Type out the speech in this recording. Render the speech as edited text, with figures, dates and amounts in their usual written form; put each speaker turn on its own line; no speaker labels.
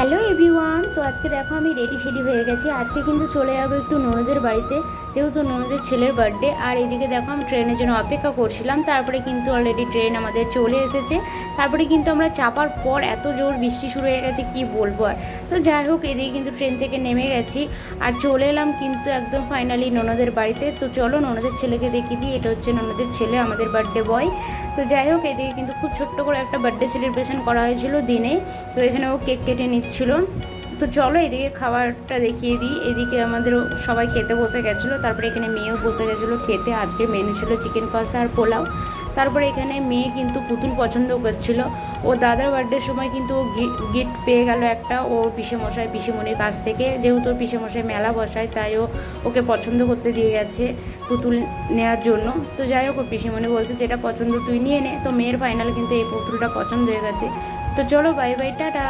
Hello everyone. তো আজকে দেখো আমি রেডি সেডি হয়ে গেছি। আজকে কিন্তু চলে যাবো একটু ননদের বাড়িতে, যেহেতু ননদের ছেলের বার্থডে। আর এদিকে দেখো আমি ট্রেনের জন্য অপেক্ষা করছিলাম, তারপরে কিন্তু অলরেডি ট্রেন আমাদের চলে এসেছে। তারপরে কিন্তু আমরা চাপার পর এত জোর বৃষ্টি শুরু হয়ে গেছে কি বলবো আর। তো যাই হোক, এদিকে কিন্তু ট্রেন থেকে নেমে গেছি আর চলে এলাম কিন্তু একদম ফাইনালি ননদের বাড়িতে। তো চলো ননদের ছেলেকে দেখিয়ে দিই, এটা হচ্ছে ননদের ছেলে, আমাদের বার্থডে বয়। তো যাই হোক, এদিকে কিন্তু খুব ছোট্ট করে একটা বার্থডে সেলিব্রেশন করা হয়েছিল দিনে। তো এখানে ও কেক কেটে নিচ্ছিল। তো চলো এদিকে খাবারটা দেখিয়ে দিই। এদিকে আমাদের সবাই খেতে বসে গেছিলো, তারপরে এখানে মেয়েও বসে গেছিলো খেতে। আজকে মেনু ছিল চিকেন কষা আর পোলাও। তারপরে এখানে মেয়ে কিন্তু পুতুল পছন্দ করছিল। ও দাদার বার্থডের সময় কিন্তু ও গিফট পেয়ে গেল একটা, ওর পিসেমশাই পিসেমণির কাছ থেকে। যেহেতু ওর পিসেমশাই মেলা বসায়, তাই ওকে পছন্দ করতে দিয়ে গেছে পুতুল নেওয়ার জন্য। তো যাই হোক, ওর পিসেমণি বলছে যেটা পছন্দ তুই নিয়ে নে। তো মেয়ের ফাইনাল কিন্তু এই পুতুলটা পছন্দ হয়ে গেছে। তো চলো বাই বাই, টাটা।